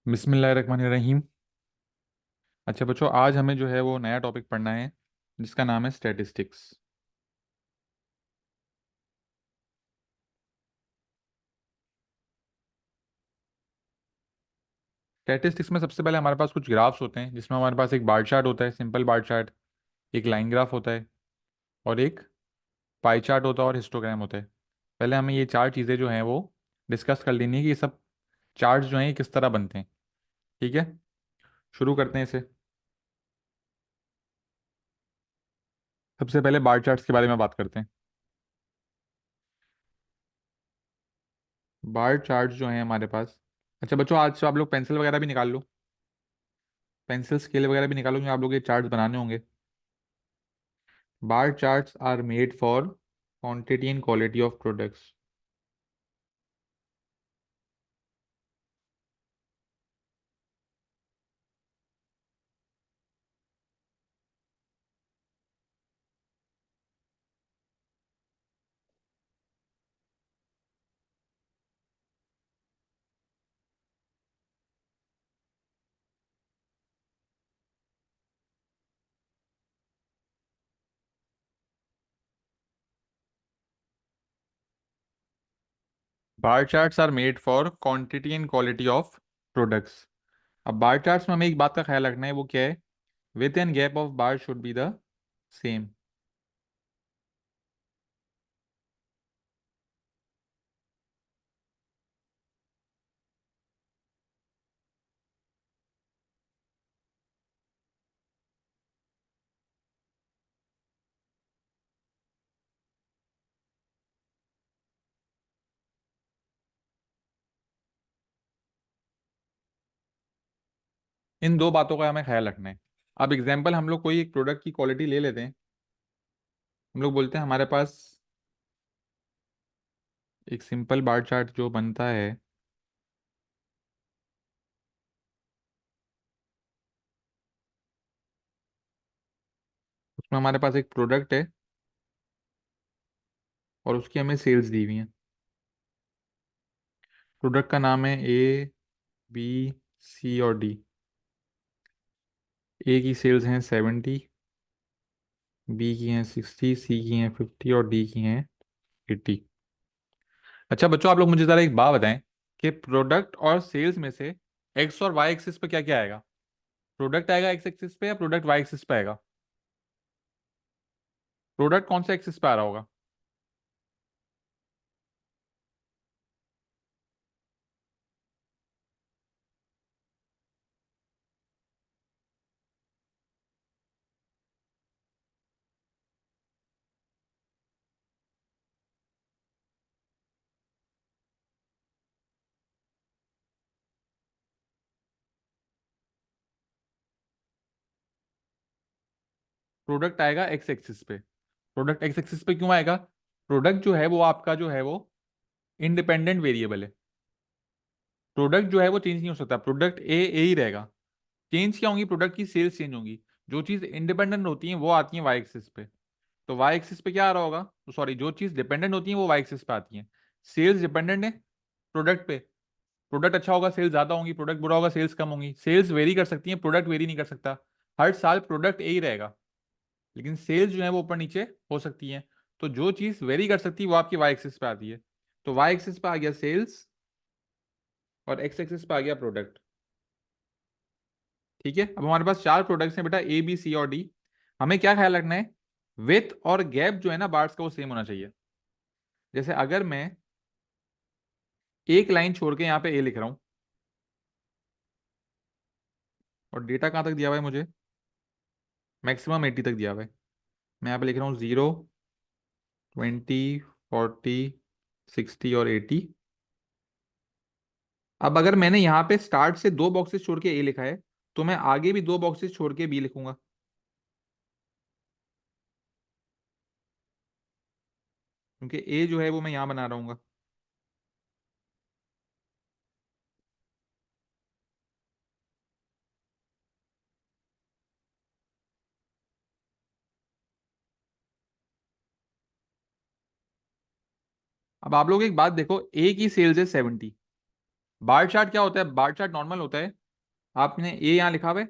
बिस्मिल्लाहिर्रहमानिर्रहीम। अच्छा बच्चों, आज हमें जो है वो नया टॉपिक पढ़ना है जिसका नाम है स्टैटिस्टिक्स। स्टैटिस्टिक्स में सबसे पहले हमारे पास कुछ ग्राफ्स होते हैं, जिसमें हमारे पास एक बार चार्ट होता है, सिंपल बार चार्ट। एक लाइन ग्राफ होता है, और एक पाई चार्ट होता है, और हिस्टोग्राम होता है। पहले हमें ये चार चीज़ें जो हैं वो डिस्कस कर लेनी है कि ये सब चार्ट्स जो हैं ये किस तरह बनते हैं। ठीक है, शुरू करते हैं इसे। सबसे पहले बार चार्ट्स के बारे में बात करते हैं। बार चार्ट्स जो हैं हमारे पास। अच्छा बच्चों, आज से आप लोग पेंसिल वगैरह भी निकाल लो, पेंसिल स्केल वगैरह भी निकालो, क्योंकि आप लोग ये चार्ट्स बनाने होंगे। Bar charts are made for quantity and quality of products. Bar charts are made for quantity and quality of products. अब बार चार्ट्स में हमें एक बात का ख्याल रखना है, वो क्या है? With and gap of bar should be the same. इन दो बातों का हमें ख्याल रखना है। अब एग्जाम्पल, हम लोग कोई एक प्रोडक्ट की क्वालिटी ले लेते हैं। हम लोग बोलते हैं हमारे पास एक सिंपल बार चार्ट जो बनता है, उसमें हमारे पास एक प्रोडक्ट है और उसकी हमें सेल्स दी हुई है। प्रोडक्ट का नाम है ए, बी, सी और डी। ए की सेल्स हैं 70, बी की हैं 60, सी की हैं 50 और डी की हैं 80। अच्छा बच्चों, आप लोग मुझे ज़रा एक बात बताएं कि प्रोडक्ट और सेल्स में से एक्स और वाई एक्सिस पे क्या क्या आएगा? प्रोडक्ट आएगा एक्स एक्सिस पे या प्रोडक्ट वाई एक्सिस पे आएगा? प्रोडक्ट कौन से एक्सिस पे आ रहा होगा? प्रोडक्ट आएगा एक्स एक्सिस पे। प्रोडक्ट एक्स एक्सिस पे क्यों आएगा? प्रोडक्ट जो है वो आपका जो है वो इंडिपेंडेंट वेरिएबल है। प्रोडक्ट जो है वो चेंज नहीं हो सकता, प्रोडक्ट ए ही रहेगा। चेंज क्या होंगी? प्रोडक्ट की सेल्स चेंज होंगी। जो चीज़ इंडिपेंडेंट होती है वो आती है वाई एक्सिस पे। तो वाई एक्सिस पे क्या आ रहा होगा? तो सॉरी, जो चीज़ डिपेंडेंट होती है वो वाई एक्सिस पे आती है। सेल्स डिपेंडेंट है प्रोडक्ट पे। प्रोडक्ट अच्छा होगा सेल्स ज्यादा होंगी, प्रोडक्ट बुरा होगा सेल्स कम होंगी। सेल्स वेरी कर सकती है, प्रोडक्ट वेरी नहीं कर सकता। हर साल प्रोडक्ट ए ही रहेगा, लेकिन सेल्स जो है वो ऊपर नीचे हो सकती है। तो जो चीज वेरी कर सकती है वो आपकी वाई एक्सिस पे आती है। तो वाई एक्सिस पे आ गया सेल्स, और एक्स एक्सिस पे आ गया प्रोडक्ट। ठीक है, अब हमारे पास चार प्रोडक्ट्स हैं बेटा, ए बी सी और डी। हमें क्या ख्याल रखना है? विथ और गैप जो है ना बार्स का, वो सेम होना चाहिए। जैसे अगर मैं एक लाइन छोड़ के यहाँ पे ए लिख रहा हूं, और डेटा कहां तक दिया हुआ है मुझे? मैक्सिमम 80 तक दिया हुआ है। मैं यहाँ पे लिख रहा हूँ 0, 20, 40, 60 और 80। अब अगर मैंने यहाँ पे स्टार्ट से दो बॉक्सेस छोड़ के ए लिखा है, तो मैं आगे भी दो बॉक्सेस छोड़ के बी लिखूंगा, क्योंकि ए जो है वो मैं यहाँ बना रहा हूँ। अब आप लोग एक बात देखो, ए की सेल्स है 70, बार चार्ट क्या होता है? बार चार्ट नॉर्मल होता है, आपने ए यहाँ लिखा हुआ है,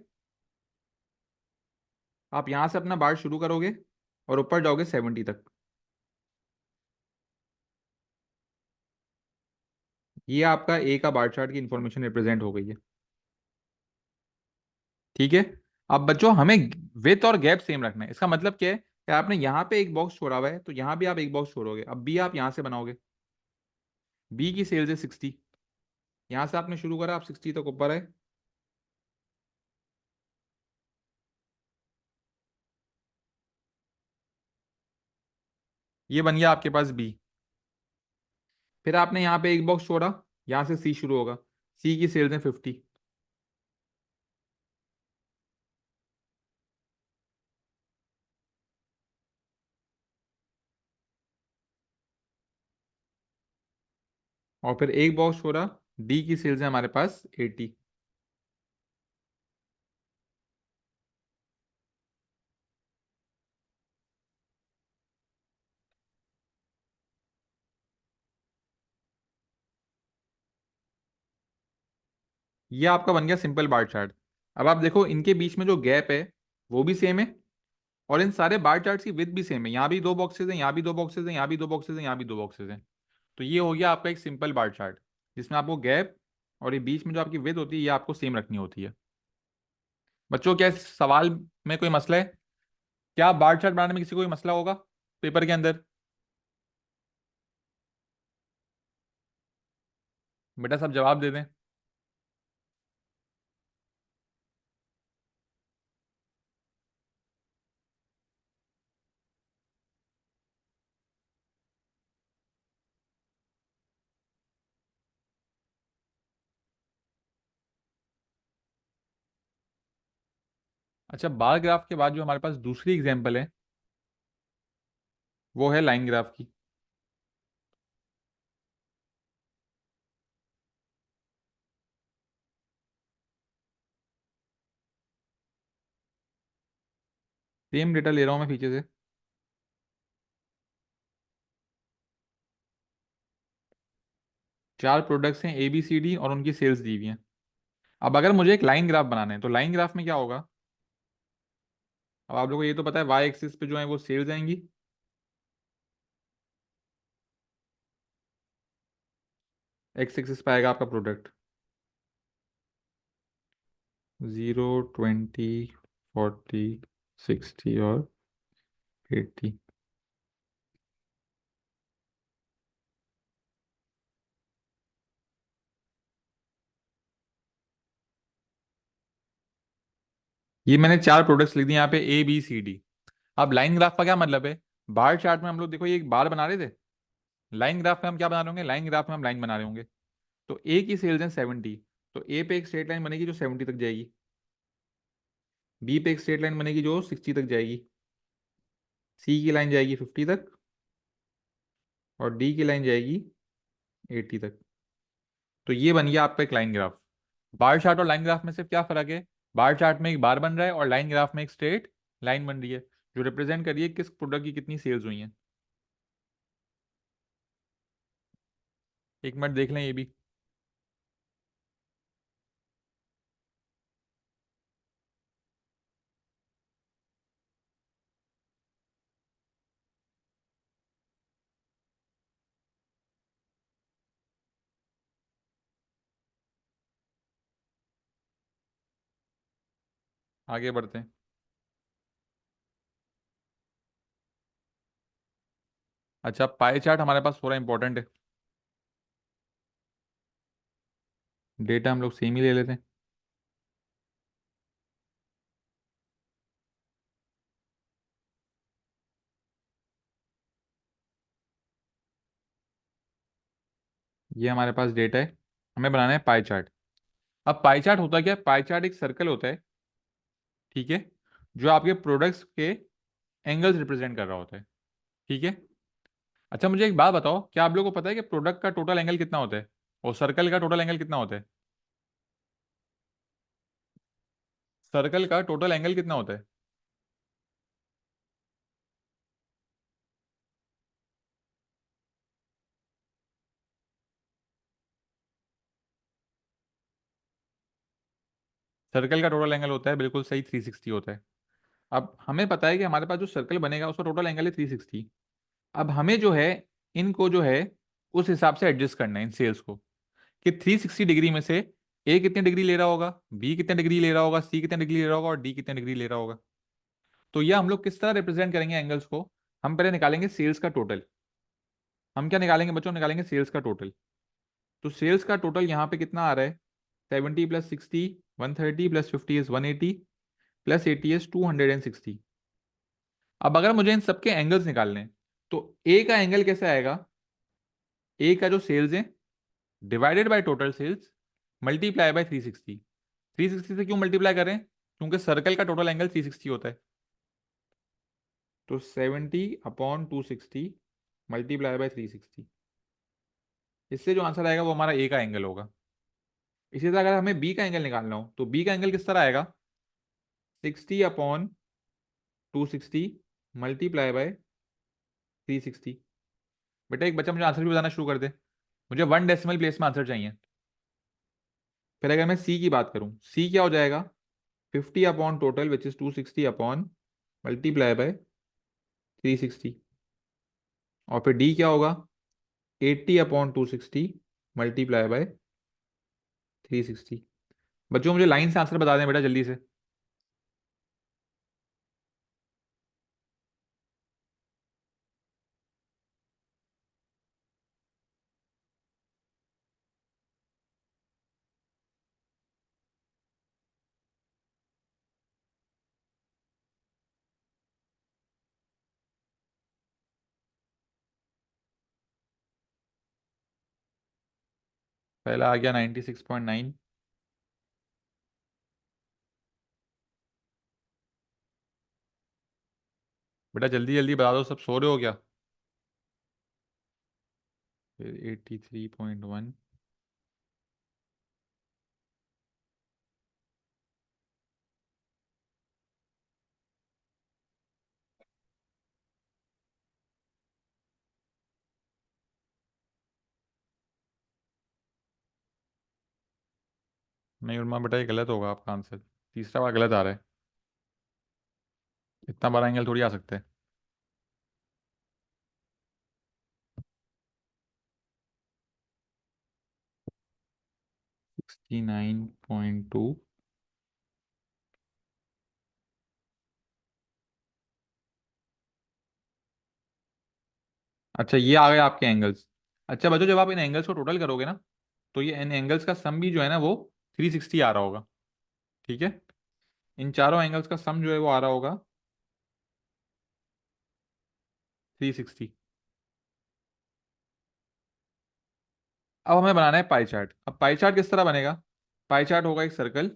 आप यहां से अपना बार शुरू करोगे और ऊपर जाओगे 70 तक। ये आपका ए का बार चार्ट की इंफॉर्मेशन रिप्रेजेंट हो गई है। ठीक है। अब बच्चों हमें विथ और गैप सेम रखना है। इसका मतलब क्या है कि आपने यहाँ पे एक बॉक्स छोड़ा हुआ है तो यहाँ भी आप एक बॉक्स छोड़ोगे। अब बी आप यहाँ से बनाओगे, बी की सेल्स है 60, यहाँ से आपने शुरू करा, आप 60 तक ऊपर है। ये बन गया आपके पास बी। फिर आपने यहाँ पे एक बॉक्स छोड़ा, यहाँ से सी शुरू होगा, सी की सेल्स है 50। और फिर एक बॉक्स छोड़ा, डी की सेल्स है हमारे पास 80। ये आपका बन गया सिंपल बार चार्ट। अब आप देखो इनके बीच में जो गैप है वो भी सेम है, और इन सारे बार चार्ट्स की विथ भी सेम है। यहाँ भी दो बॉक्सेज हैं, यहाँ भी दो बॉक्सेज हैं, यहाँ भी दो बॉक्सेज हैं, यहाँ भी दो बॉक्सेज हैं। तो ये हो गया आपका एक सिंपल बार चार्ट, जिसमें आपको गैप और ये बीच में जो आपकी विथ होती है ये आपको सेम रखनी होती है। बच्चों क्या इस सवाल में कोई मसला है? क्या बार चार्ट बनाने में किसी को कोई मसला होगा पेपर के अंदर? बेटा सब जवाब दे दें। अच्छा, बार ग्राफ के बाद जो हमारे पास दूसरी एग्जाम्पल है वो है लाइन ग्राफ की। सेम डेटा ले रहा हूँ मैं पीछे से। चार प्रोडक्ट्स हैं ए बी सी डी और उनकी सेल्स दी हुई हैं। अब अगर मुझे एक लाइन ग्राफ बनाना है तो लाइन ग्राफ में क्या होगा? अब आप लोगों को ये तो पता है वाई एक्सिस पे जो है वो सेल्स आएंगी, एक्स एक्सिस पे आएगा आपका प्रोडक्ट। 0, 20, 40, 60 और 80। ये मैंने चार प्रोडक्ट्स लिख दिए यहाँ पे ए बी सी डी। अब लाइन ग्राफ का क्या मतलब है? बार चार्ट में हम लोग देखो ये एक बार बना रहे थे, लाइन ग्राफ में हम क्या बना रहे होंगे? लाइन ग्राफ में हम लाइन बना रहे होंगे। तो ए की सेल्स है 70, तो ए पे एक स्ट्रेट लाइन बनेगी जो 70 तक जाएगी, बी पे एक स्ट्रेट लाइन बनेगी जो 60 तक जाएगी, सी की लाइन जाएगी 50 तक, और डी की लाइन जाएगी 80 तक। तो ये बन गया आपका एक लाइन ग्राफ। बार चार्ट और लाइन ग्राफ में सिर्फ क्या फर्क है? बार चार्ट में एक बार बन रहा है और लाइन ग्राफ में एक स्ट्रेट लाइन बन रही है जो रिप्रेजेंट कर रही है किस प्रोडक्ट की कितनी सेल्स हुई हैं। एक मिनट देख लें ये भी। आगे बढ़ते हैं। अच्छा, पाई चार्ट हमारे पास थोड़ा इंपॉर्टेंट है, डेटा हम लोग सेम ही ले लेते हैं। ये हमारे पास डेटा है, हमें बनाना है पाई चार्ट। अब पाई चार्ट होता क्या है? पाई चार्ट एक सर्कल होता है, ठीक है, जो आपके प्रोडक्ट्स के एंगल्स रिप्रेजेंट कर रहा होता है। ठीक है। अच्छा मुझे एक बात बताओ, क्या आप लोगों को पता है कि प्रोडक्ट का टोटल एंगल कितना होता है और सर्कल का टोटल एंगल कितना होता है? सर्कल का टोटल एंगल कितना होता है? सर्कल का टोटल एंगल होता है बिल्कुल सही 360 होता है। अब हमें पता है कि हमारे पास जो सर्कल बनेगा उसका टोटल एंगल है 360। अब हमें जो है इनको जो है उस हिसाब से एडजस्ट करना है इन सेल्स को, कि 360 डिग्री में से ए कितने डिग्री ले रहा होगा, बी कितने डिग्री ले रहा होगा, सी कितने डिग्री ले रहा होगा और डी कितने डिग्री ले रहा होगा। तो यह हम लोग किस तरह रिप्रेजेंट करेंगे एंगल्स को? हम पहले निकालेंगे सेल्स का टोटल। हम क्या निकालेंगे बच्चों? निकालेंगे सेल्स का टोटल। तो सेल्स का टोटल यहाँ पे कितना आ रहा है? 70 plus 60 130 plus 50 is 180 plus 80 is 260। अब अगर मुझे इन सबके एंगल्स निकालने हैं तो ए का एंगल कैसे आएगा? ए का जो सेल्स है divided by total sales multiply by 360। 360 से क्यों मल्टीप्लाई करें? क्योंकि सर्कल का टोटल एंगल 360 होता है। तो 70 अपॉन 260 मल्टीप्लाई बाय 360, इससे जो आंसर आएगा वो हमारा ए का एंगल होगा। इसी तरह अगर हमें बी का एंगल निकालना हो तो बी का एंगल किस तरह आएगा? 60 अपॉन 260 मल्टीप्लाई बाय 360। बेटा एक बच्चा मुझे आंसर भी बताना शुरू कर दे, मुझे 1 डेसिमल प्लेस में आंसर चाहिए। फिर अगर मैं सी की बात करूं, सी क्या हो जाएगा? 50 upon total which is 260 upon multiply by 360। और फिर डी क्या होगा? 80 अपॉन 260 मल्टीप्लाई बाय 360। बच्चों मुझे लाइन से आंसर बता दें बेटा जल्दी से। पहला आ गया 96.9। बेटा जल्दी जल्दी बता दो, सब सो रहे हो क्या? फिर 83.1। नहीं उर्मा बेटा ये गलत होगा आपका आंसर, तीसरा बार गलत आ रहा है। इतना बड़ा एंगल थोड़ी आ सकता है। 69.2। अच्छा ये आ गए आपके एंगल्स। अच्छा बच्चों जब आप इन एंगल्स को टोटल करोगे ना तो ये इन एंगल्स का सम भी जो है ना वो 360 आ रहा होगा। ठीक है, इन चारों एंगल्स का सम जो है वो आ रहा होगा 360। अब हमें बनाना है पाई चार्ट। अब पाई चार्ट किस तरह बनेगा? पाई चार्ट होगा एक सर्कल,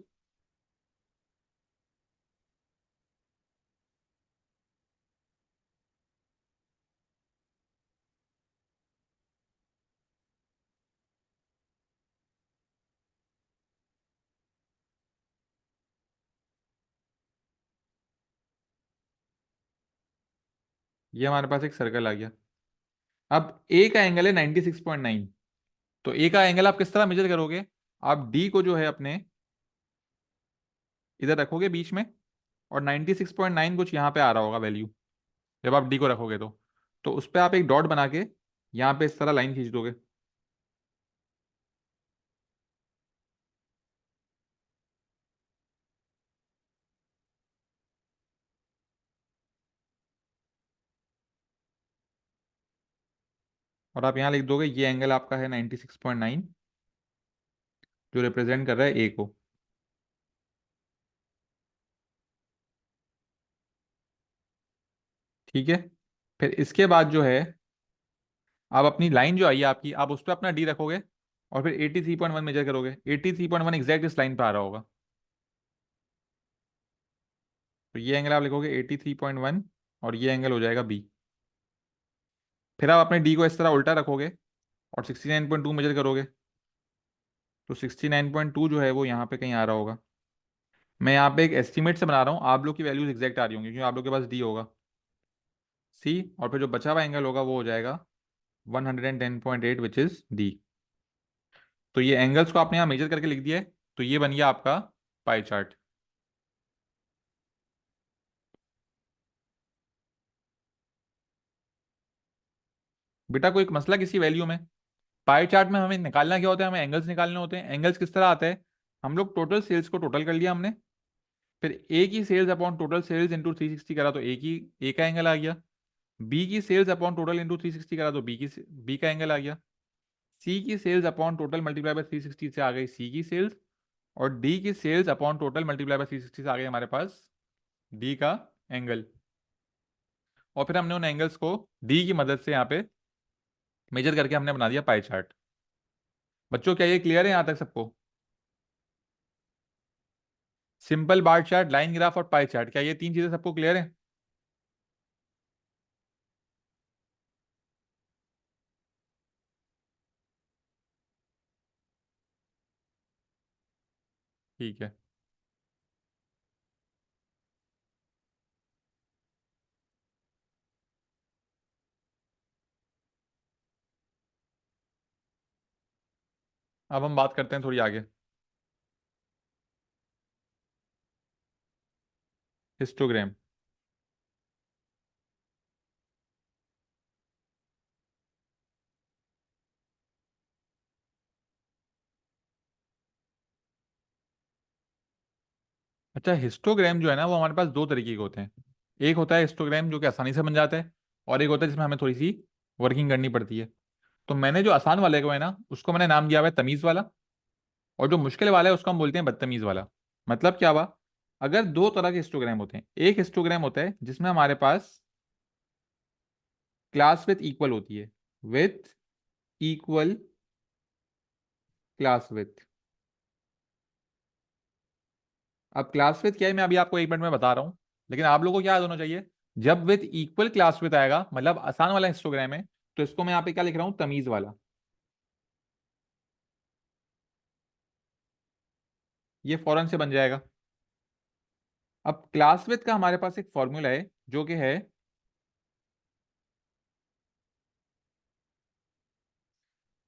ये हमारे पास एक सर्कल आ गया। अब ए का एंगल है 96.9। तो ए का एंगल आप किस तरह मेजर करोगे? आप डी को जो है अपने इधर रखोगे बीच में, और 96.9 कुछ यहाँ पे आ रहा होगा वैल्यू, जब आप डी को रखोगे तो उस पर आप एक डॉट बना के यहाँ पे इस तरह लाइन खींच दोगे। और आप यहाँ लिख दोगे ये एंगल आपका है 96.9 जो रिप्रेजेंट कर रहा है ए को। ठीक है, फिर इसके बाद जो है आप अपनी लाइन जो आई है आपकी, आप उस पर अपना डी रखोगे और फिर 83.1 मेजर करोगे। 83.1 एग्जैक्ट इस लाइन पे आ रहा होगा। तो ये एंगल आप लिखोगे 83.1 और ये एंगल हो जाएगा बी। फिर आप अपने डी को इस तरह उल्टा रखोगे और 69.2 मेजर करोगे। तो 69.2 जो है वो यहाँ पे कहीं आ रहा होगा। मैं यहाँ पे एक एस्टिमेट से बना रहा हूँ, आप लोग की वैल्यूज एग्जैक्ट आ रही होंगी क्योंकि आप लोग के पास डी होगा। सी, और फिर जो बचा हुआ एंगल होगा वो हो जाएगा 110.8 विच इज डी। तो ये एंगल्स को आपने यहाँ मेजर करके लिख दिया है। तो ये बन गया आपका पाई चार्ट। बेटा कोई एक मसला किसी वैल्यू में, पाई चार्ट में हमें निकालना क्या होता है, हमें एंगल्स निकालने होते हैं। एंगल्स किस तरह आता है, हम लोग टोटल सेल्स को टोटल कर लिया हमने, फिर ए की sales upon total sales into 360 करा तो ए का एंगल आ गया। बी की सेल्स अपॉन टोटल इंटू 360 करा तो बी का एंगल आ गया। सी की sales upon total multiply by 360 से आ गई सी की सेल्स, और डी की sales upon total multiply by 360 से आ गई हमारे पास डी का एंगल। और फिर हमने उन एंगल्स को डी की मदद से यहाँ पे मेजर करके हमने बना दिया पाई चार्ट। बच्चों क्या ये क्लियर है यहाँ तक सबको? Simple bar chart, line graph और पाई चार्ट, क्या ये तीन चीजें सबको क्लियर है? ठीक है। अब हम बात करते हैं थोड़ी आगे, हिस्टोग्राम। अच्छा, हिस्टोग्राम जो है ना वो हमारे पास दो तरीके के होते हैं। एक होता है हिस्टोग्राम जो कि आसानी से बन जाता है, और एक होता है जिसमें हमें थोड़ी सी वर्किंग करनी पड़ती है। तो मैंने जो आसान वाले को है ना उसको मैंने नाम दिया हुआ है तमीज वाला, और जो मुश्किल वाला है उसको हम बोलते हैं बदतमीज वाला। मतलब क्या हुआ, अगर दो तरह के हिस्टोग्राम होते हैं, एक हिस्टोग्राम होता है जिसमें हमारे पास क्लास विथ इक्वल होती है, विथ इक्वल क्लास विथ। अब क्लास विथ क्या है मैं अभी आपको एक मिनट में बता रहा हूं, लेकिन आप लोगों को क्या याद होना चाहिए, जब विथ इक्वल क्लास विथ आएगा मतलब आसान वाला हिस्टोग्राम है, तो इसको मैं यहाँ पे क्या लिख रहा हूं, तमीज वाला। ये फौरन से बन जाएगा। अब क्लास विथ का हमारे पास एक फॉर्मूला है जो कि है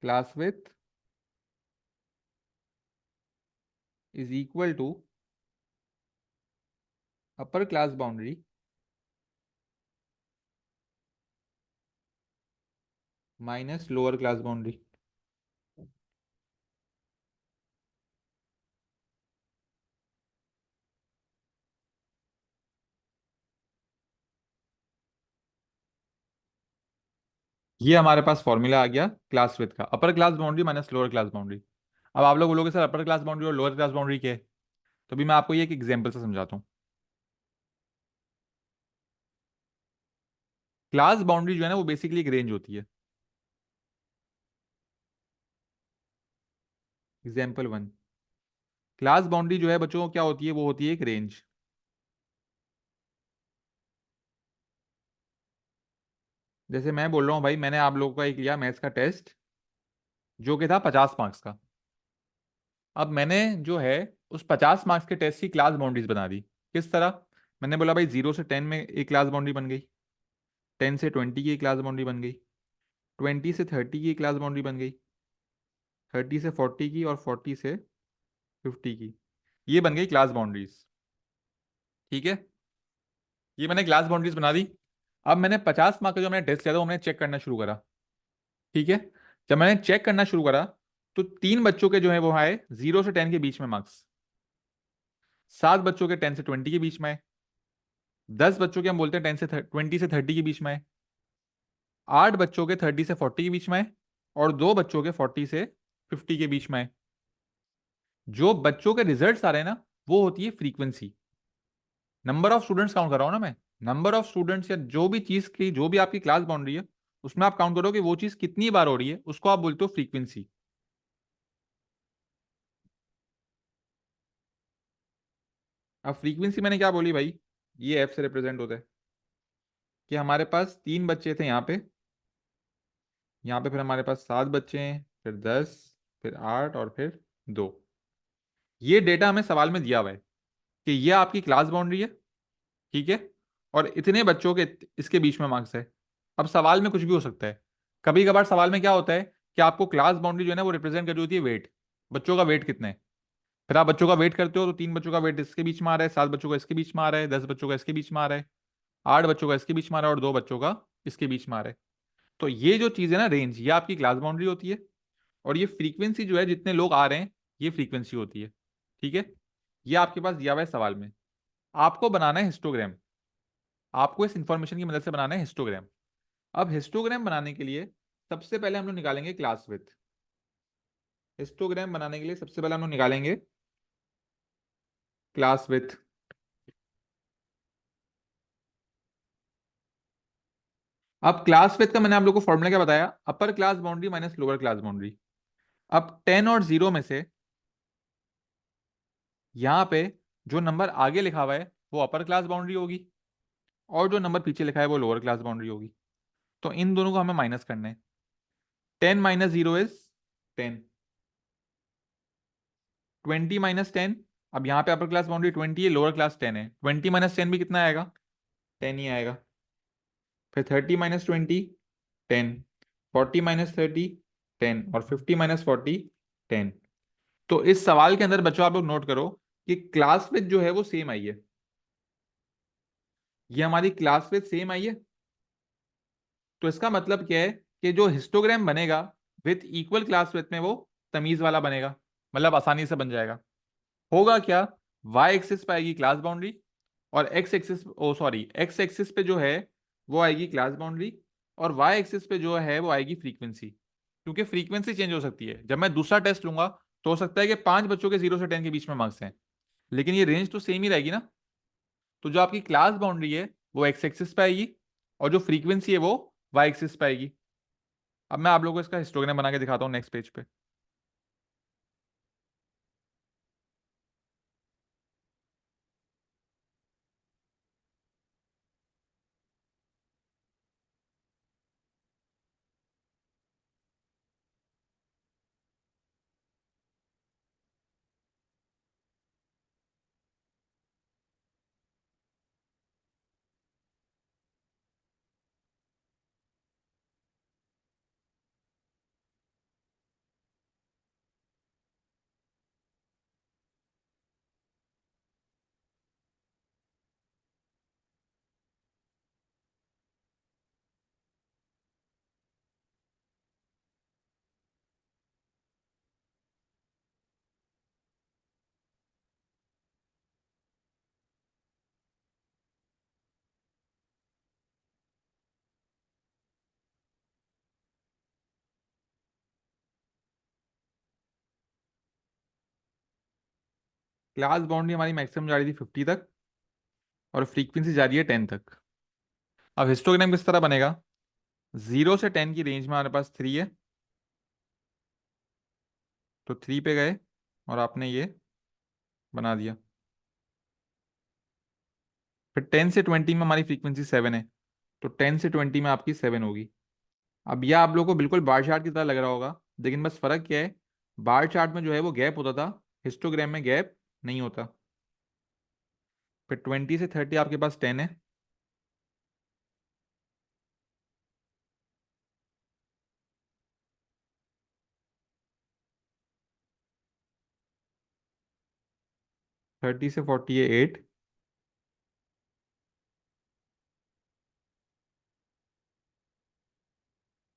class width is equal to upper class boundary minus lower class boundary. ये हमारे पास फॉर्मूला आ गया क्लास विथ का, upper class boundary minus lower class boundary. अब आप लोग बोलोगे सर अपर क्लास बाउंड्री और लोअर क्लास बाउंड्री क्या है, तो भी मैं आपको ये एक एग्जांपल से समझाता हूँ। क्लास बाउंड्री जो है ना वो बेसिकली एक रेंज होती है। एग्जाम्पल वन, क्लास बाउंड्री जो है बच्चों क्या होती है, वो होती है एक रेंज। जैसे मैं बोल रहा हूँ भाई, मैंने आप लोगों का एक लिया मैथ्स का टेस्ट जो कि था 50 मार्क्स का। अब मैंने जो है उस 50 मार्क्स के टेस्ट की क्लास बाउंड्रीज बना दी। किस तरह, मैंने बोला भाई 0 से 10 में एक क्लास बाउंड्री बन गई, 10 से 20 की एक क्लास बाउंड्री बन गई, 20 से 30 की एक क्लास बाउंड्री बन गई, 30 से 40 की, और 40 से 50 की। ये बन गई क्लास बाउंड्रीज। ठीक है, ये मैंने क्लास बाउंड्रीज बना दी। अब मैंने 50 मार्क्स का जो मैंने टेस्ट लिया था वो मैंने चेक करना शुरू करा। ठीक है, जब मैंने चेक करना शुरू करा तो तीन बच्चों के जो है वो आए 0 से 10 के बीच में मार्क्स, 7 बच्चों के 10 से 20 के बीच में आए, 10 बच्चों के हम बोलते हैं 20 से 30 के बीच में आए, 8 बच्चों के 30 से 40 के बीच में आए, और 2 बच्चों के 40 से 50 के बीच में आए। जो बच्चों के रिजल्ट्स आ रहे हैं ना वो होती है frequency. Number of students count कर रहा हूं ना मैं, नंबर ऑफ स्टूडेंट्स या जो भी चीज की जो भी आपकी क्लास बाउंड्री है उसमें आप काउंट करो कि वो चीज कितनी बार हो रही है, उसको आप बोलते हो फ्रीक्वेंसी। अब फ्रीक्वेंसी मैंने क्या बोली भाई, ये एफ से रिप्रेजेंट होता है कि हमारे पास तीन बच्चे थे यहाँ पे फिर हमारे पास 7 बच्चे हैं, फिर 10, फिर 8, और फिर 2। ये डेटा हमें सवाल में दिया हुआ है कि ये आपकी क्लास बाउंड्री है। ठीक है, और इतने बच्चों के इसके बीच में मार्क्स है। अब सवाल में कुछ भी हो सकता है, कभी कभार सवाल में क्या होता है कि आपको क्लास बाउंड्री जो है ना वो रिप्रेजेंट कर रही होती है वेट, बच्चों का वेट कितना है। फिर आप बच्चों का वेट करते हो तो 3 बच्चों का वेट इसके बीच में आ रहा है, 7 बच्चों का इसके बीच में आ रहा है, 10 बच्चों का इसके बीच में आ रहा है, 8 बच्चों का इसके बीच में आ रहा है और 2 बच्चों का इसके बीच में आ रहा है। तो ये जो चीज है ना, रेंज, ये आपकी क्लास बाउंड्री होती है। और ये फ्रीक्वेंसी जो है, जितने लोग आ रहे हैं, ये फ्रीक्वेंसी होती है। ठीक है। ये आपके पास दिया हुआ है सवाल में। आपको बनाना है हिस्टोग्राम। आपको इस इंफॉर्मेशन की मदद से बनाना है हिस्टोग्राम। अब हिस्टोग्राम बनाने के लिए सबसे पहले हम लोग निकालेंगे क्लास विड्थ। हिस्टोग्राम बनाने के लिए सबसे पहले हम लोग निकालेंगे क्लास विड्थ। अब क्लास विड्थ का मैंने आप लोग को फॉर्मूला क्या बताया, अपर class boundary minus lower class boundary. अब 10 और 0 में से यहां पे जो नंबर आगे लिखा हुआ है वो अपर क्लास बाउंड्री होगी, और जो नंबर पीछे लिखा है वो लोअर क्लास बाउंड्री होगी। तो इन दोनों को हमें माइनस करना है। 10 - 0 इज 10। 20 - 10, अब यहाँ पे अपर क्लास बाउंड्री 20 है, लोअर क्लास 10 है, 20 - 10 भी कितना आएगा, 10 ही आएगा। फिर 30 - 20 10, 40 - 30 10, और 50 - 40 10। तो इस सवाल के अंदर बच्चों आप लोग नोट करो कि क्लास विथ जो है वो सेम आई है। ये हमारी क्लास विथ सेम आई है। तो इसका मतलब क्या है कि जो हिस्टोग्राम बनेगा विथ इक्वल क्लास विथ में, वो तमीज वाला बनेगा, मतलब आसानी से बन जाएगा। होगा क्या, वाई एक्सिस पे आएगी क्लास बाउंड्री, और एक्स एक्सिस, ओ सॉरी, एक्स एक्सिस पे जो है वो आएगी क्लास बाउंड्री, और वाई एक्सिस पे जो है वो आएगी फ्रीक्वेंसी। क्योंकि फ्रीक्वेंसी चेंज हो सकती है। जब मैं दूसरा टेस्ट लूंगा तो हो सकता है कि 5 बच्चों के 0 से 10 के बीच में मार्क्स हैं, लेकिन ये रेंज तो सेम ही रहेगी ना। तो जो आपकी क्लास बाउंड्री है वो एक्स एक्सिस पे आएगी, और जो फ्रीक्वेंसी है वो वाई एक्सिस पे आएगी। अब मैं आप लोगों को इसका हिस्टोग्राम बना के दिखाता हूँ नेक्स्ट पेज पे। क्लास बाउंड्री हमारी मैक्सिमम जा रही थी 50 तक, और फ्रीक्वेंसी जा रही है 10 तक। अब हिस्टोग्राम किस तरह बनेगा, 0 से 10 की रेंज में हमारे पास 3 है, तो 3 पे गए और आपने ये बना दिया। फिर 10 से 20 में हमारी फ्रीक्वेंसी 7 है, तो 10 से 20 में आपकी 7 होगी। अब यह आप लोगों को बिल्कुल बार चार्ट की तरह लग रहा होगा, लेकिन बस फर्क क्या है, बार चार्ट में जो है वो गैप होता था, हिस्टोग्राम में गैप नहीं होता। फिर 20 से 30 आपके पास 10 है, 30 से 40 है 8,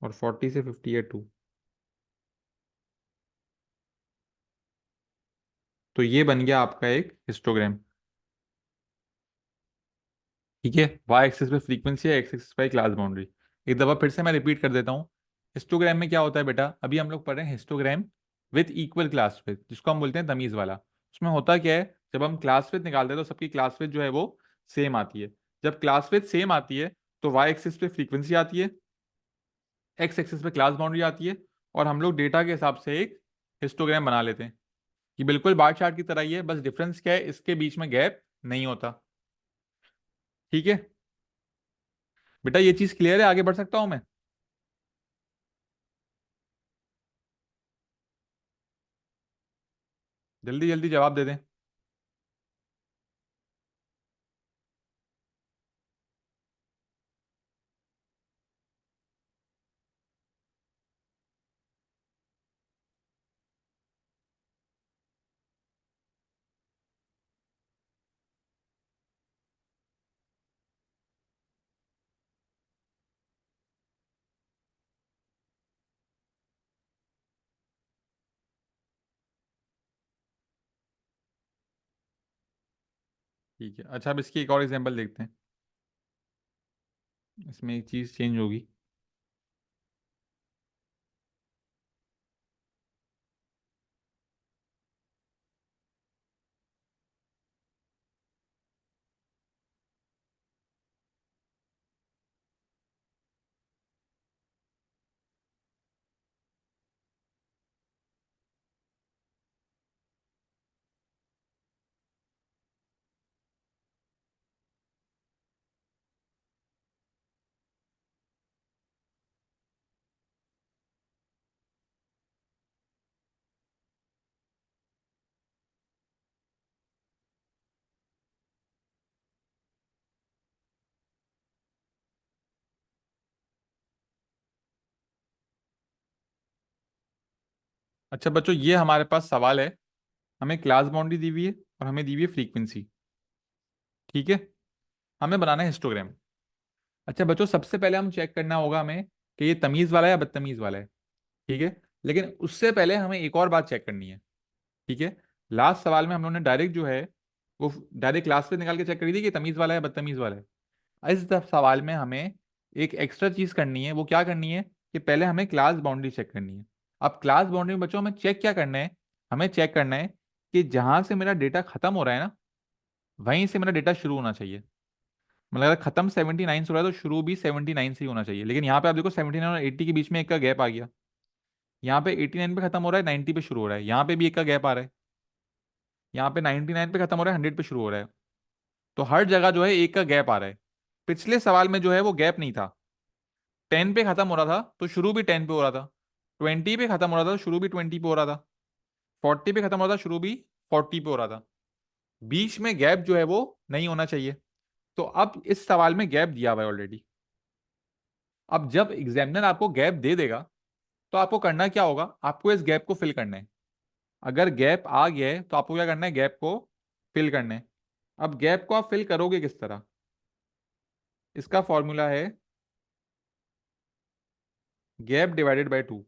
और 40 से 50 है 2। तो ये बन गया आपका एक हिस्टोग्राम। ठीक है, वाई एक्सिस पे फ्रीक्वेंसी है, एक्स एक्सिस पे क्लास बाउंड्री। एक दफा फिर से मैं रिपीट कर देता हूँ। हिस्टोग्राम में क्या होता है बेटा, अभी हम लोग पढ़ रहे हैं histogram with equal class with, जिसको हम बोलते हैं तमीज वाला। उसमें होता क्या है, जब हम क्लास विथ निकालते हैं तो सबकी क्लास विथ जो है वो सेम आती है। जब क्लास विथ सेम आती है तो वाई एक्सिस पे फ्रीक्वेंसी आती है, एक्स एक्सिस पे क्लास बाउंड्री आती है, और हम लोग डेटा के हिसाब से एक हिस्टोग्राम बना लेते हैं। ये बिल्कुल बार चार्ट की तरह ही है, बस डिफरेंस क्या है, इसके बीच में गैप नहीं होता। ठीक है बेटा, ये चीज क्लियर है, आगे बढ़ सकता हूं मैं। जल्दी जल्दी जवाब दे दें। ठीक है, अच्छा अब इसकी एक और एग्जांपल देखते हैं। इसमें एक चीज़ चेंज होगी। अच्छा बच्चों, ये हमारे पास सवाल है। हमें क्लास बाउंड्री दी हुई है और हमें दी हुई है फ्रीक्वेंसी। ठीक है, हमें बनाना है हिस्टोग्राम। अच्छा बच्चों, सबसे पहले हम चेक करना होगा हमें कि ये तमीज वाला है या बदतमीज वाला है। ठीक है, लेकिन उससे पहले हमें एक और बात चेक करनी है। ठीक है, लास्ट सवाल में हम लोगों ने डायरेक्ट जो है वो डायरेक्ट क्लास पे निकाल के चेक करी थी कि तमीज वाला है बदतमीज वाला है। इस सवाल में हमें एक एक्स्ट्रा चीज करनी है। वो क्या करनी है कि पहले हमें क्लास बाउंड्री चेक करनी है। अब क्लास बाउंड्री में बच्चों हमें चेक क्या करना है? हमें चेक करना है कि जहां से मेरा डेटा खत्म हो रहा है ना, वहीं से मेरा डेटा शुरू होना चाहिए। मतलब अगर खत्म 79 से हो रहा है तो शुरू भी 79 से ही होना चाहिए। लेकिन यहाँ पे आप देखो 79 और 80 के बीच में एक का गैप आ गया। यहाँ पे 89 पे खत्म हो रहा है, 90 पे शुरू हो रहा है। यहाँ पे भी एक का गैप आ रहा है। यहाँ पे 99 पे खत्म हो रहा है, 100 पे शुरू हो रहा है। तो हर जगह जो है एक का गैप आ रहा है। पिछले सवाल में जो है वो गैप नहीं था। 10 पे खत्म हो रहा था तो शुरू भी 10 पे हो रहा था। 20 पे खत्म हो रहा था तो शुरू भी 20 पे हो रहा था। 40 पे खत्म हो रहा था, शुरू भी 40 पे हो रहा था। बीच में गैप जो है वो नहीं होना चाहिए। तो अब इस सवाल में गैप दिया हुआ है ऑलरेडी। अब जब एग्जामिनर आपको गैप दे देगा तो आपको करना क्या होगा? आपको इस गैप को फिल करना है। अगर गैप आ गया है तो आपको क्या करना है? गैप को फिल करना है। अब गैप को आप फिल करोगे किस तरह? इसका फॉर्मूला है gap divided by two.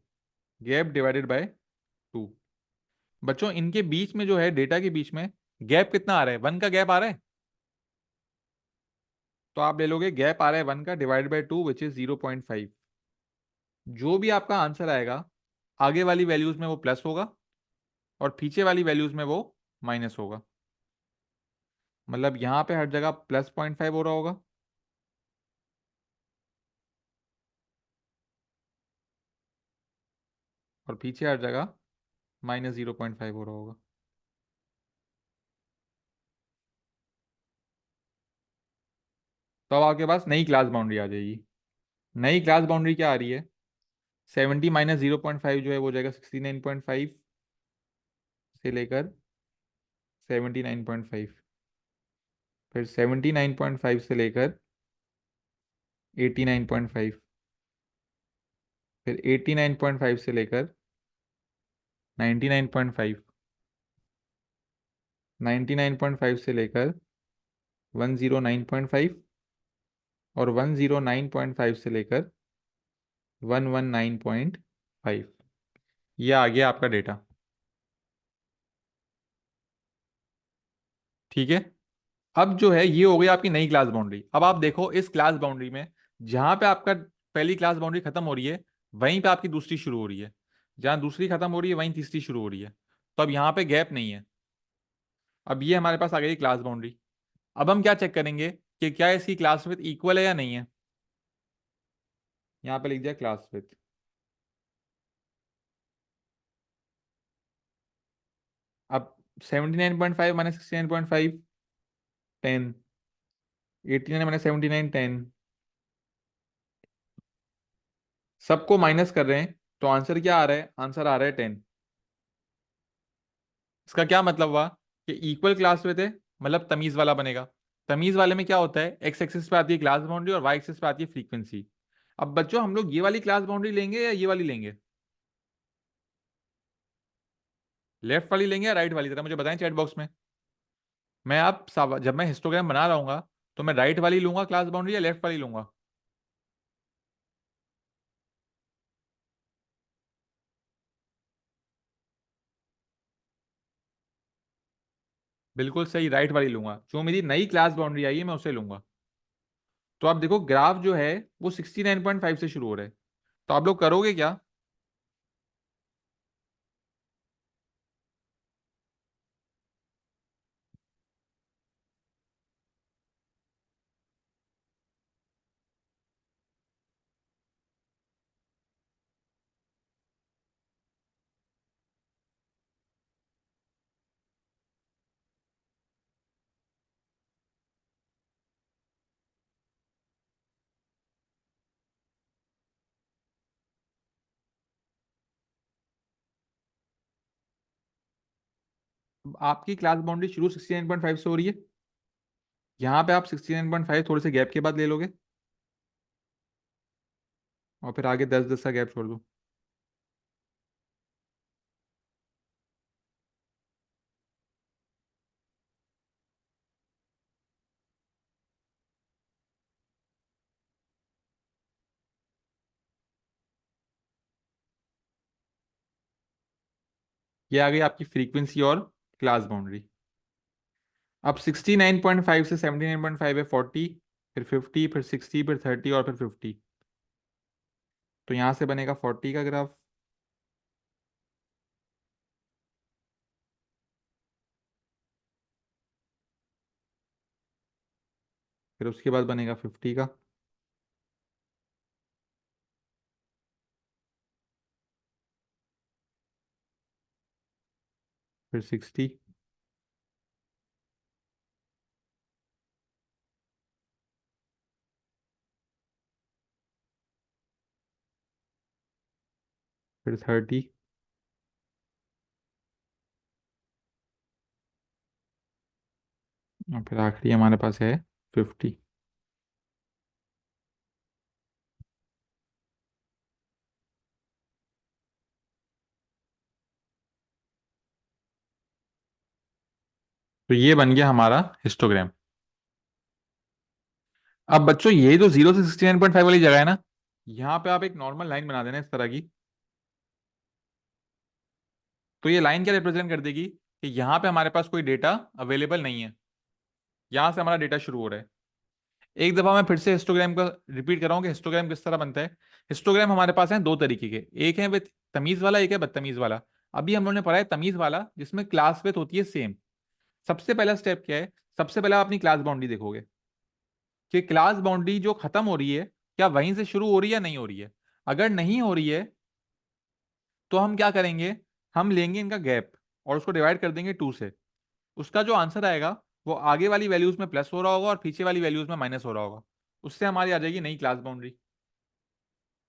Gap divided by two. बच्चों इनके बीच में जो है, डेटा के बीच में गैप कितना आ रहा है? 1 का गैप आ रहा है। तो आप ले लोगे गैप आ रहा है 1 का, divide by two which is 0.5। जो भी आपका आंसर आएगा, आगे वाली वैल्यूज में वो प्लस होगा और पीछे वाली वैल्यूज में वो माइनस होगा। मतलब यहां पे हर जगह +0.5 हो रहा होगा और पीछे हर जगह -0.5 हो रहा होगा। तो अब आपके पास नई क्लास बाउंड्री आ जाएगी। नई क्लास बाउंड्री क्या आ रही है? 70 माइनस 0.5 जो है वो हो जाएगा 69.5 से लेकर 79.5। फिर 79.5 से लेकर 89.5। फिर 89.5 से लेकर 99.5। 99.5 से लेकर 109.5। और 109.5 से लेकर 119.5। ये आ गया आपका डेटा। ठीक है, अब जो है ये हो गई आपकी नई क्लास बाउंड्री। अब आप देखो इस क्लास बाउंड्री में जहां पे आपका पहली क्लास बाउंड्री खत्म हो रही है, वहीं पे आपकी दूसरी शुरू हो रही है। जहां दूसरी खत्म हो रही है वहीं तीसरी शुरू हो रही है। तो अब यहाँ पे गैप नहीं है। अब ये हमारे पास आ गई क्लास बाउंड्री। अब हम क्या चेक करेंगे कि क्या इसकी क्लास विथ इक्वल है या नहीं है। यहाँ पे लिख दिया क्लास विथ। अब 79.5 माइनस 69.5, 10। 89 माइनस 79, 10। सबको माइनस कर रहे हैं तो आंसर क्या आ रहा है? आंसर आ रहा है 10। इसका क्या मतलब हुआ कि इक्वल क्लास में थे, मतलब तमीज वाला बनेगा। तमीज वाले में क्या होता है? एक्स एक्सिस पे आती है क्लास बाउंड्री और वाई एक्सिस पे आती है फ्रीक्वेंसी। अब बच्चों हम लोग ये वाली क्लास बाउंड्री लेंगे या ये वाली लेंगे? लेफ्ट वाली लेंगे या राइट वाली? तरह मुझे बताएं चैट बॉक्स में। मैं आप जब मैं हिस्टोग्राम बना रहा हूँ तो मैं राइट वाली लूंगा क्लास बाउंड्री या लेफ्ट वाली लूंगा? बिल्कुल सही, राइट वाली लूंगा, जो मेरी नई क्लास बाउंड्री आई है मैं उसे लूंगा। तो आप देखो ग्राफ जो है वो 69.5 से शुरू हो रहा है, तो आप लोग करोगे क्या? आपकी क्लास बाउंड्री शुरू 69.5 से हो रही है, यहाँ पे आप 69.5 थोड़े से गैप के बाद ले लोगे, और फिर आगे 10-10 का गैप छोड़ दो। ये आ गई आपकी फ्रीक्वेंसी और क्लास बाउंड्री। अब 69.5 से 79.5 है 40, फिर 50, फिर 60, फिर 30 और फिर 50। तो यहाँ से बनेगा 40 का ग्राफ, फिर उसके बाद बनेगा 50 का, फिर 60, फिर 30, और फिर आखिरी हमारे पास है 50। तो ये बन गया हमारा हिस्टोग्राम। अब बच्चों ये जो 0 से 69.5 वाली जगह है ना, यहाँ पे आप एक नॉर्मल लाइन बना देना इस तरह की। तो ये लाइन क्या रिप्रेजेंट कर देगी कि यहाँ पे हमारे पास कोई डेटा अवेलेबल नहीं है, यहाँ से हमारा डेटा शुरू हो रहा है। एक दफा मैं फिर से हिस्टोग्राम का रिपीट कर रहा हूँ कि हिस्टोग्राम किस तरह बनता है। हिस्टोग्राम हमारे पास है दो तरीके के, एक है विद तमीज वाला, एक है बदतमीज वाला। अभी हम लोगों ने पढ़ा है तमीज वाला, जिसमें क्लास विथ होती है सेम। सबसे पहला स्टेप क्या है? सबसे पहले आप अपनी क्लास बाउंड्री देखोगे कि क्लास बाउंड्री जो खत्म हो रही है क्या वहीं से शुरू हो रही है या नहीं हो रही है। अगर नहीं हो रही है तो हम क्या करेंगे, हम लेंगे इनका गैप और उसको डिवाइड कर देंगे 2 से। उसका जो आंसर आएगा वो आगे वाली वैल्यूज में प्लस हो रहा होगा और पीछे वाली वैल्यूज में माइनस हो रहा होगा। उससे हमारी आ जाएगी नई क्लास बाउंड्री।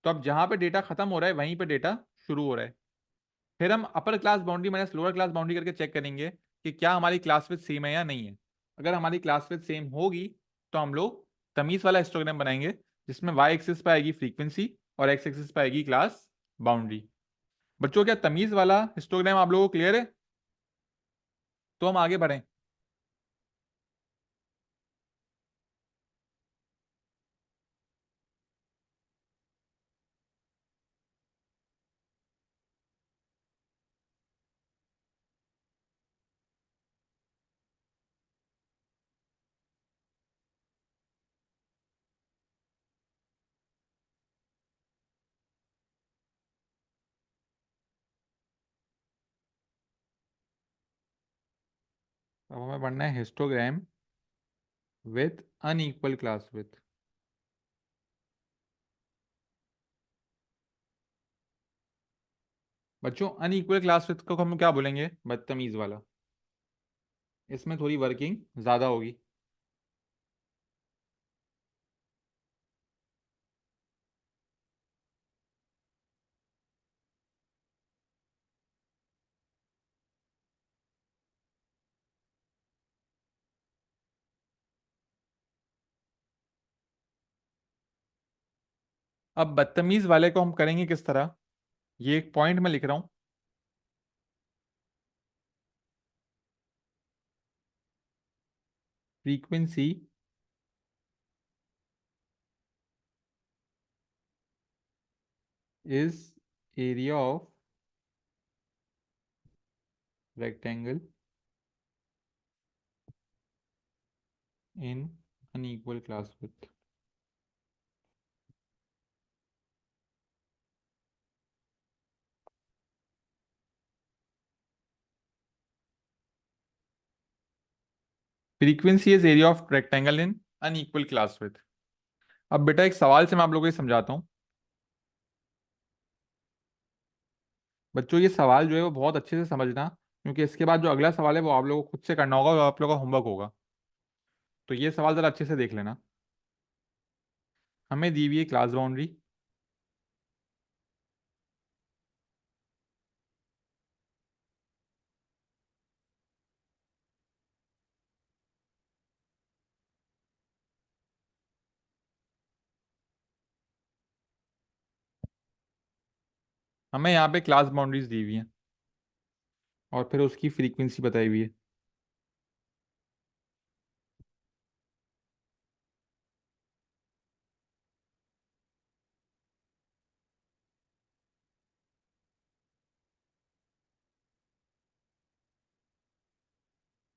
तो अब जहां पे डेटा खत्म हो रहा है वहीं पे डेटा शुरू हो रहा है। फिर हम अपर class boundary minus lower class boundary करके चेक करेंगे कि क्या हमारी क्लास विथ सेम है या नहीं है। अगर हमारी क्लास विथ सेम होगी तो हम लोग तमीज वाला हिस्टोग्राम बनाएंगे, जिसमें वाई एक्सिस पे आएगी फ्रीक्वेंसी और एक्स एक्सिस पे आएगी क्लास बाउंड्री। बच्चों क्या तमीज वाला हिस्टोग्राम आप लोगों को क्लियर है? तो हम आगे बढ़ें। अब हमें बढ़ना है histogram with unequal class with. बच्चों अनइक्वल क्लास विथ को हम क्या बोलेंगे? बदतमीज वाला। इसमें थोड़ी वर्किंग ज्यादा होगी। अब बदतमीज वाले को हम करेंगे किस तरह, ये एक पॉइंट में लिख रहा हूं। Frequency is area of rectangle in unequal class with. Frequency is area of rectangle in unequal class with. अब बेटा एक सवाल से मैं आप लोगों को ये समझाता हूँ। बच्चों ये सवाल जो है वो बहुत अच्छे से समझना, क्योंकि इसके बाद जो अगला सवाल है वो आप लोगों को खुद से करना होगा और आप लोगों का होमवर्क होगा। तो ये सवाल जरा अच्छे से देख लेना। हमें दी हुई है क्लास बाउंड्री, हमें यहाँ पे क्लास बाउंड्रीज दी हुई है और फिर उसकी फ्रीक्वेंसी बताई हुई है।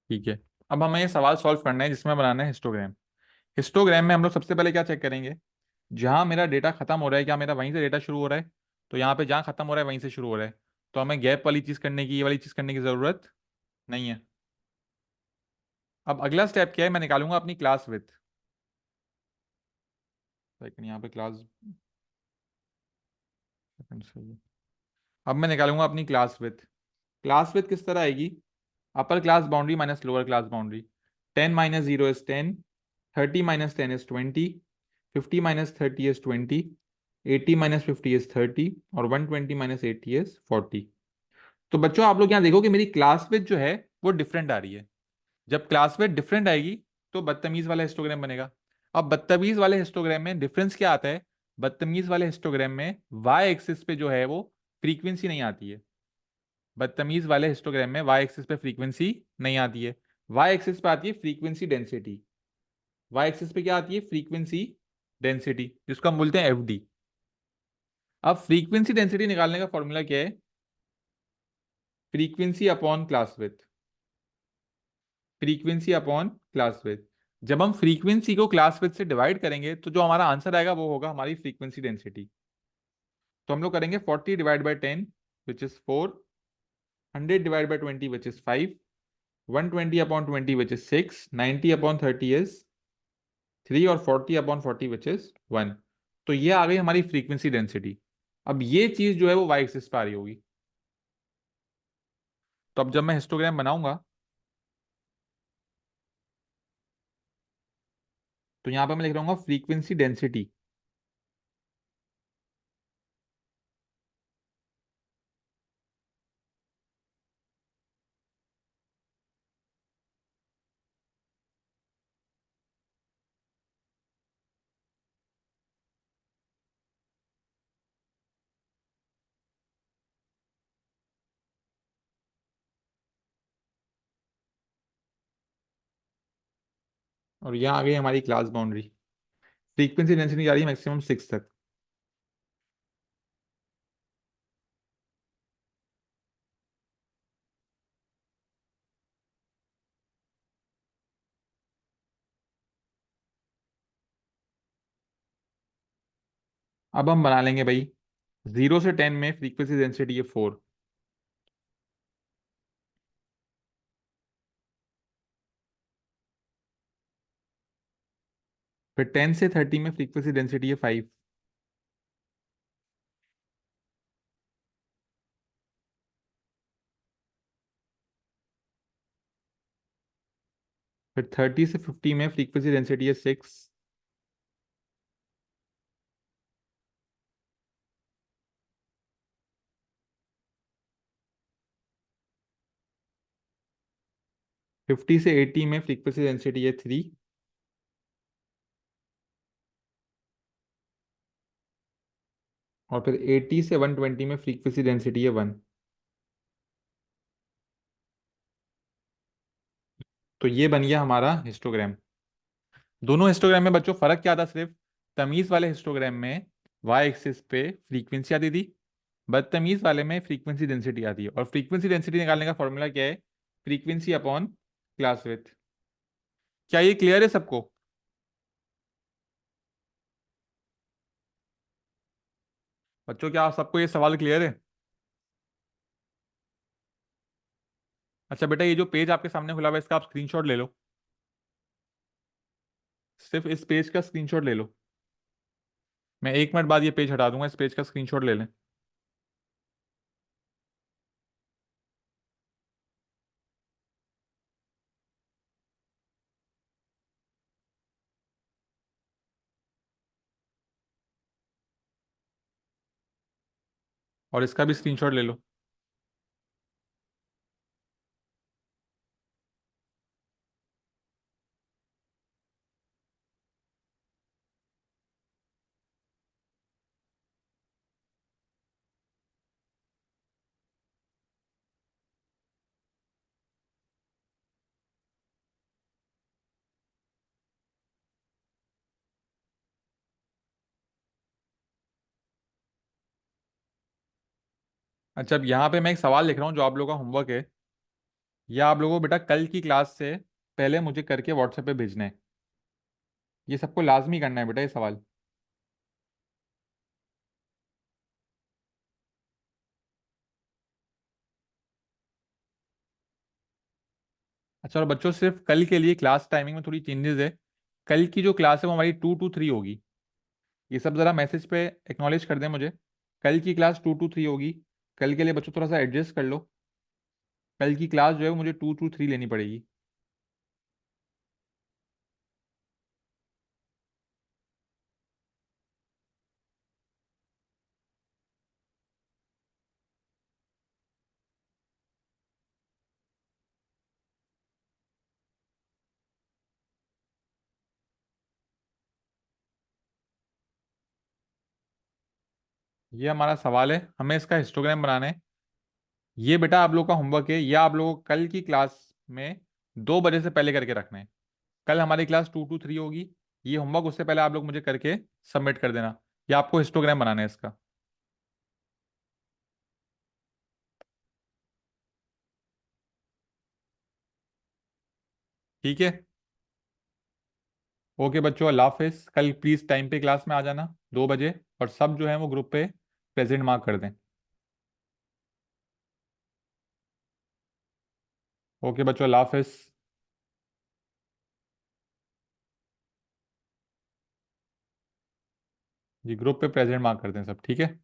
ठीक है। अब हमें ये सवाल सॉल्व करना है जिसमें बनाना है हिस्टोग्राम। हिस्टोग्राम में हम लोग सबसे पहले क्या चेक करेंगे, जहां मेरा डेटा खत्म हो रहा है क्या मेरा वहीं से डेटा शुरू हो रहा है। तो यहाँ पे जहाँ खत्म हो रहा है वहीं से शुरू हो रहा है, तो हमें गैप वाली चीज करने की, ये वाली चीज करने की जरूरत नहीं है। अब अगला स्टेप क्या है, मैं निकालूंगा अपनी क्लास विथ। सेकंड यहाँ पे क्लास, सेकंड सही है। अब मैं निकालूंगा अपनी क्लास विथ। क्लास विथ किस तरह आएगी, अपर class boundary minus lower class boundary. 10 - 0 is 10, 30 - 10 is 20, 50 - 30 is 20, 80 - 50 is 30 और 120 - 80 is 40। तो बच्चों आप लोग यहाँ देखो कि मेरी क्लास विथ जो है वो डिफरेंट आ रही है। जब क्लास विथ डिफरेंट आएगी तो बदतमीज वाला हिस्टोग्राम बनेगा। अब बदतमीज वाले हिस्टोग्राम में डिफरेंस क्या आता है, बदतमीज वाले हिस्टोग्राम में वाई एक्सिस पे जो है वो फ्रीक्वेंसी नहीं आती है। बदतमीज वाले हिस्टोग्राम में वाई एक्सिस पे फ्रीक्वेंसी नहीं आती है, वाई एक्सिस पे आती है फ्रीक्वेंसी डेंसिटी। वाई एक्सिस पे क्या आती है, फ्रीक्वेंसी डेंसिटी, जिसको हम बोलते हैं एफडी। अब फ्रीक्वेंसी डेंसिटी निकालने का फॉर्मूला क्या है, frequency upon class with. Frequency upon class with. जब हम फ्रीक्वेंसी को क्लास विथ से डिवाइड करेंगे तो जो हमारा आंसर आएगा वो होगा हमारी फ्रीक्वेंसी डेंसिटी। तो हम लोग करेंगे 40 / 10 which is 4, 100 / 20 which is 5, 120 / 20 which is 6, 90 / 30 is 3 और 40 / 40 विच इज 1। तो ये आ गई हमारी फ्रीक्वेंसी डेंसिटी। अब ये चीज जो है वो वाई एक्सिस पे आ रही होगी। तो अब जब मैं हिस्टोग्राम बनाऊंगा तो यहां पर मैं लिख रहा हूँ फ्रीक्वेंसी डेंसिटी। और यहाँ आ गई हमारी क्लास बाउंड्री। फ्रीक्वेंसी डेंसिटी जा रही है मैक्सिमम 6 तक। अब हम बना लेंगे भाई, 0 से 10 में फ्रीक्वेंसी डेंसिटी है 4, फिर 10 से 30 में फ्रीक्वेंसी डेंसिटी है 5, फिर 30 से 50 में फ्रीक्वेंसी डेंसिटी है 6, फिफ्टी से 80 में फ्रीक्वेंसी डेंसिटी है 3, और फिर 80 से 120 में फ्रीक्वेंसी डेंसिटी है 1। तो ये बन गया हमारा हिस्टोग्राम। दोनों हिस्टोग्राम में बच्चों फर्क क्या था, सिर्फ तमीज वाले हिस्टोग्राम में वाई एक्सिस पे फ्रीक्वेंसी आती थी, बदतमीज वाले में फ्रीक्वेंसी डेंसिटी आती है। और फ्रीक्वेंसी डेंसिटी निकालने का फॉर्मूला क्या है, फ्रीक्वेंसी अपॉन क्लास विथ। क्या ये क्लियर है सबको? बच्चों क्या सबको ये सवाल क्लियर है? अच्छा बेटा, ये जो पेज आपके सामने खुला हुआ है इसका आप स्क्रीनशॉट ले लो। सिर्फ इस पेज का स्क्रीनशॉट ले लो। मैं 1 मिनट बाद ये पेज हटा दूंगा, इस पेज का स्क्रीनशॉट ले लें। और इसका भी स्क्रीनशॉट ले लो। अच्छा, अब यहाँ पे मैं एक सवाल लिख रहा हूँ जो आप लोगों का होमवर्क है। यह आप लोगों को बेटा कल की क्लास से पहले मुझे करके व्हाट्सएप पे भेजना है। ये सबको लाजमी करना है बेटा ये सवाल। अच्छा, और बच्चों सिर्फ कल के लिए क्लास टाइमिंग में थोड़ी चेंजेस है। कल की जो क्लास है वो हमारी 2 to 3 होगी। ये सब जरा मैसेज पे एक्नॉलेज कर दें मुझे। कल की क्लास 2 to 3 होगी। कल के लिए बच्चों थोड़ा सा एडजस्ट कर लो। कल की क्लास जो है वो मुझे 2 to 3 लेनी पड़ेगी। ये हमारा सवाल है, हमें इसका हिस्टोग्राम बनाना है। ये बेटा आप लोग का होमवर्क है, या आप लोगों को कल की क्लास में 2 बजे से पहले करके रखना है। कल हमारी क्लास 2 to 3 होगी। ये होमवर्क उससे पहले आप लोग मुझे करके सबमिट कर देना। या आपको हिस्टोग्राम बनाना है इसका। ठीक है। ओके बच्चों, अल्लाह हाफिज। कल प्लीज़ टाइम पे क्लास में आ जाना 2 बजे। और सब जो है वो ग्रुप पे प्रेजेंट मार्क कर दें। ओके बच्चों, अल्लाह हाफिज। जी, ग्रुप पे प्रेजेंट मार्क कर दें सब, ठीक है।